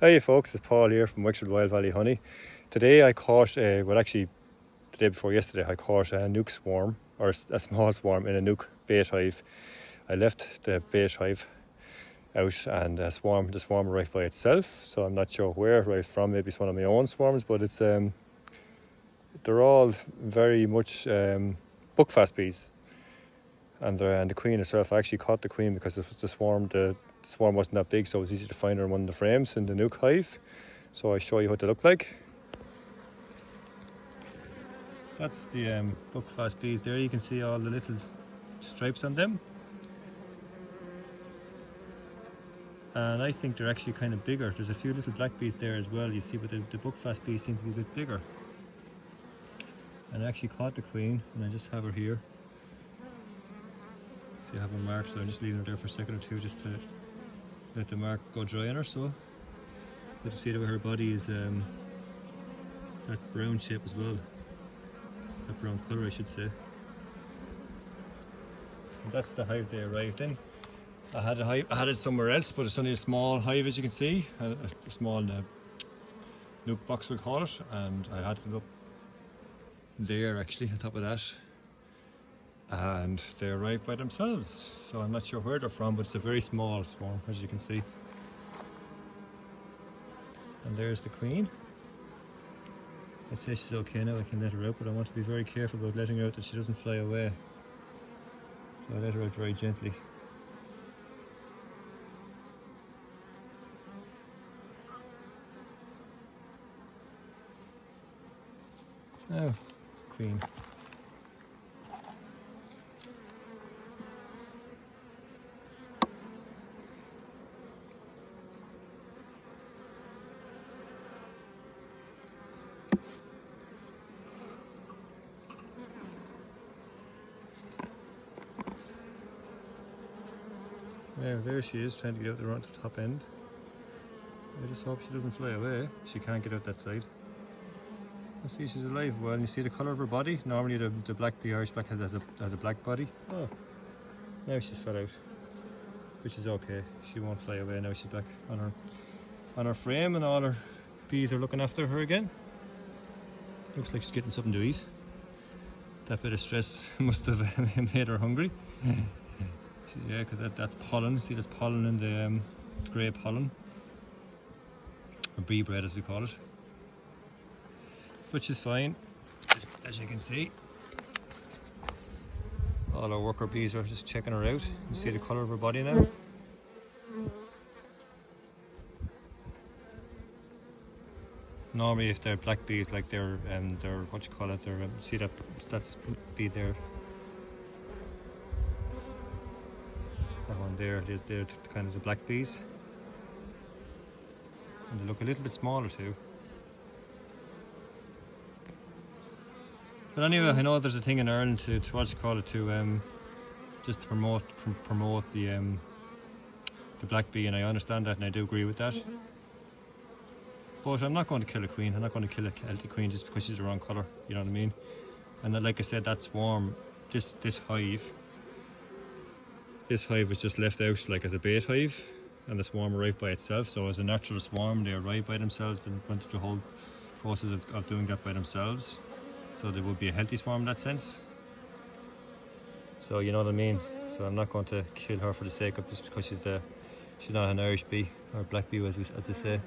Hey folks, it's Paul here from Wexford Wild Valley Honey. Today I caught, the day before yesterday, I caught a nuke swarm, or a small swarm in a nuke bait hive. I left the bait hive out and the swarm arrived by itself, so I'm not sure where it arrived from. Maybe it's one of my own swarms, but it's they're all very much Buckfast bees. And the queen herself, I actually caught the queen because the swarm wasn't that big, so it was easy to find her in one of the frames in the nuke hive. So I'll show you what they look like. That's the Buckfast bees there. You can see all the little stripes on them. And I think they're actually kind of bigger. There's a few little black bees there as well, you see, but the Buckfast bees seem to be a bit bigger. And I actually caught the queen, and I just have her here. See, I have her marked, so I'm just leaving her there for a second or two just to let the mark go dry on her. So, but you see the way her body is that brown shape as well, that brown colour I should say. And that's the hive they arrived in. I had it somewhere else, but it's only a small hive, as you can see, a small nuke box we'll call it, and I had it up there actually on top of that. And they arrived by themselves, so I'm not sure where they're from, but it's a very small swarm, as you can see. And there's the queen. I say she's okay now, I can let her out, but I want to be very careful about letting her out that she doesn't fly away. So I let her out very gently. Now, queen. There she is, trying to get out there onto the top end. I just hope she doesn't fly away. She can't get out that side. You see she's alive well, and you see the colour of her body. Normally the black bee, Irish black, has a black body. Oh, now she's fell out, which is okay. She won't fly away now. She's back on her frame, and all her bees are looking after her again. Looks like she's getting something to eat. That bit of stress must have made her hungry. Yeah, because that's pollen. See, there's pollen in the grey pollen, or bee bread as we call it. But she's fine, as you can see. All our worker bees are just checking her out. You see the colour of her body now. Normally, if they're black bees, like they're what you call it, see that's bee there. That one there, they're kind of the black bees, and they look a little bit smaller too. But anyway, I know there's a thing in Ireland to what you call it, to just to promote the black bee, and I understand that, and I do agree with that. But I'm not going to kill a queen. I'm not going to kill a healthy queen just because she's the wrong colour. You know what I mean? And then, like I said, that swarm, this hive was just left out like as a bait hive, and the swarm arrived by itself. So as a natural swarm, they arrived by themselves and went through the whole process of doing that by themselves. So they would be a healthy swarm in that sense. So you know what I mean. So I'm not going to kill her for the sake of just because she's not an Irish bee or black bee, as they say.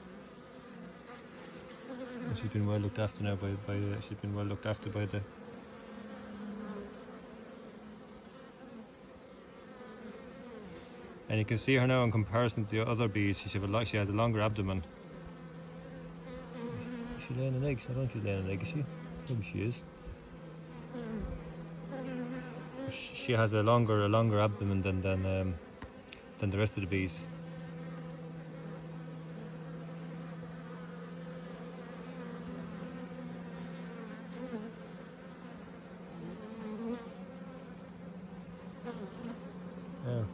And she's been well looked after now she's been well looked after by the. And you can see her now in comparison to the other bees. She has a longer abdomen. Is she laying an egg? I don't think she's laying an egg, is she? Maybe she is. She has a longer abdomen than the rest of the bees. Yeah.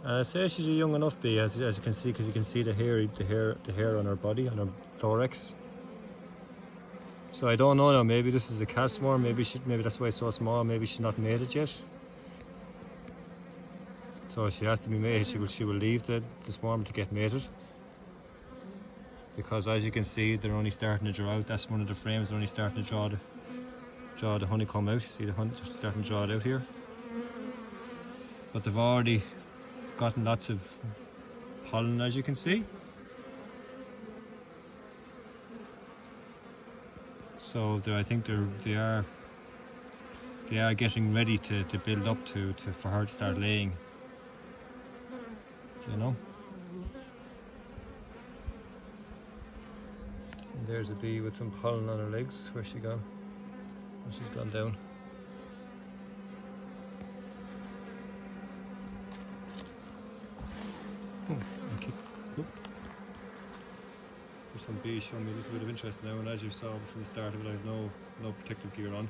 I say she's a young enough bee, as you can see, because you can see the hair on her body, on her thorax. So I don't know now, maybe this is a cat swarm, maybe that's why it's so small, maybe she's not mated yet. So she has to be mated, she will leave the swarm to get mated. because as you can see they're only starting to draw out. That's one of the frames, they're only starting to draw the honeycomb out. See the honey starting to draw it out here, but they've already gotten lots of pollen, as you can see. So I think they are getting ready to build up to for her to start laying, you know. And there's a bee with some pollen on her legs. Where's she gone? Oh, she's gone down. There's some bees showing me a little bit of interest now, and as you saw from the start of it, I have no protective gear on,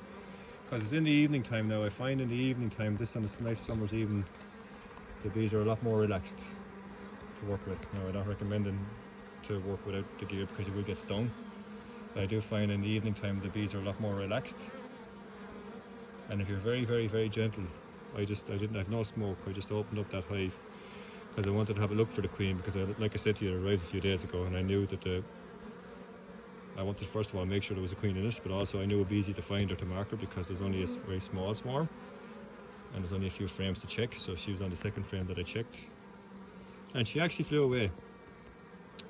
because it's in the evening time now. I find in the evening time, this on a nice summer's evening, the bees are a lot more relaxed to work with. Now, I'm not recommending to work without the gear because you will get stung, but I do find in the evening time the bees are a lot more relaxed. And if you're very, very, very gentle, I didn't have no smoke. I just opened up that hive because I wanted to have a look for the queen, because like I said to you, I arrived a few days ago and I knew that I wanted to first of all make sure there was a queen in it, but also I knew it would be easy to find her, to mark her, because there's only a very small swarm and there's only a few frames to check. So she was on the second frame that I checked, and she actually flew away.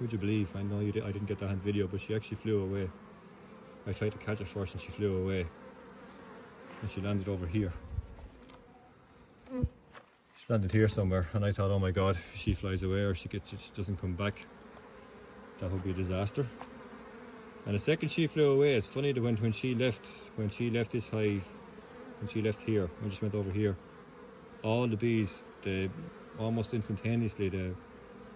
Would you believe? I know I didn't get that on video, but she actually flew away. I tried to catch her first and she flew away, and she landed over here. She landed here somewhere, and I thought, oh my god, if she flies away or she doesn't come back, that would be a disaster. And the second she flew away, it's funny that when she left this hive, when she left here, when she went over here, all the bees, almost instantaneously there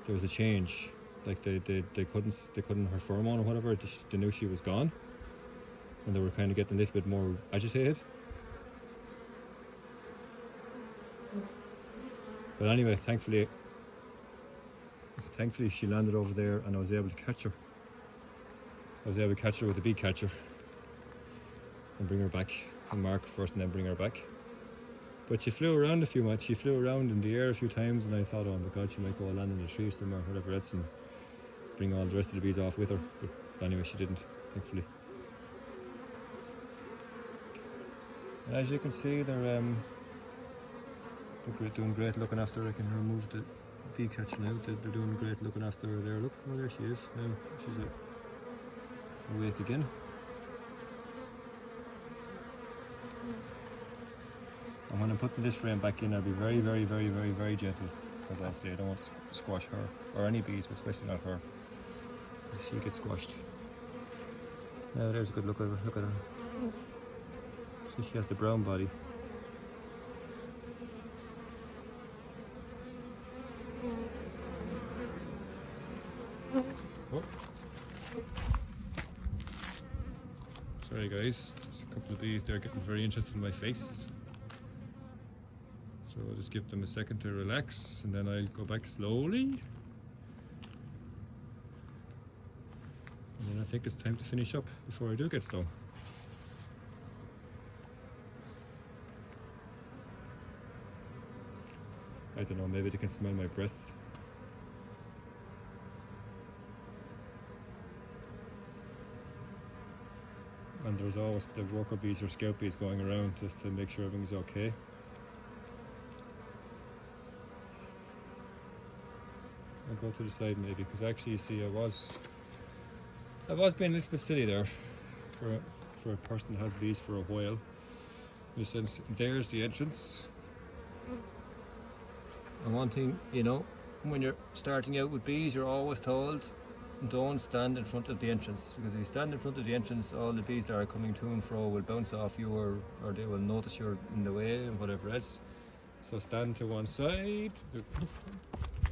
was a change. Like they couldn't her pheromone or whatever, they knew she was gone, and they were kind of getting a little bit more agitated. But anyway, thankfully she landed over there, and I was able to catch her. I was able to catch her with a bee catcher and bring her back, and mark first and then bring her back. But she flew around she flew around in the air a few times, and I thought, oh my god, she might go land in a tree somewhere, whatever else, and bring all the rest of the bees off with her. But anyway, she didn't, thankfully. And as you can see, they're doing great looking after her. I can remove the bee catcher now. They're doing great looking after her there. Look, oh, there she is. Now she's awake again. And when I'm putting this frame back in, I'll be very, very, very, very, very gentle, because I'll say I don't want to squash her, or any bees, but especially not her. She gets squashed. Now there's a good look at her. Look at her. See, she has the brown body. Oh. Sorry guys, just a couple of bees there getting very interested in my face. So I'll just give them a second to relax, and then I'll go back slowly. And then I think it's time to finish up before I do get stung. I don't know, maybe they can smell my breath. And there's always the worker bees or scout bees going around just to make sure everything's okay. I'll go to the side maybe, because actually you see I was being a little bit silly there for a person that has bees for a while. In the sense, there's the entrance. And one thing, you know, when you're starting out with bees, you're always told, don't stand in front of the entrance, because if you stand in front of the entrance, all the bees that are coming to and fro will bounce off you, or they will notice you're in the way and whatever else. So stand to one side.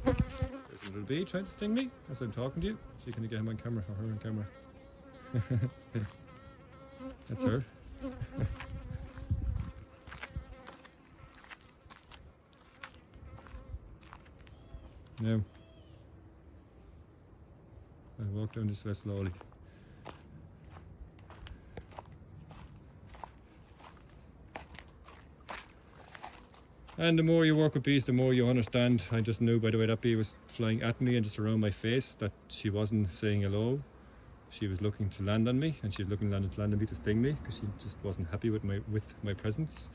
There's a little bee trying to sting me as I'm talking to you. So can you get him on camera, or her on camera? That's her. Now, I walk down this way slowly. And the more you work with bees, the more you understand. I just knew by the way that bee was flying at me and just around my face that she wasn't saying hello. She was looking to land on me, and she was looking to land on me to sting me because she just wasn't happy with my presence.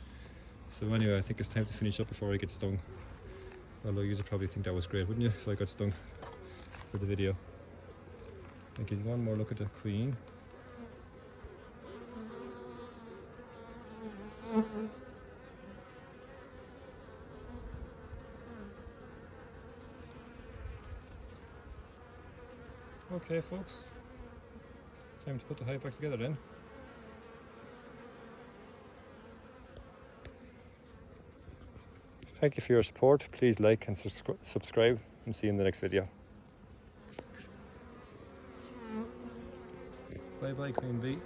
So anyway, I think it's time to finish up before I get stung. Although you would probably think that was great, wouldn't you, if I got stung for the video. I'll give you one more look at the queen. Okay folks, it's time to put the hive back together then. Thank you for your support. Please like and subscribe, and see you in the next video. Bye bye Queen Bee.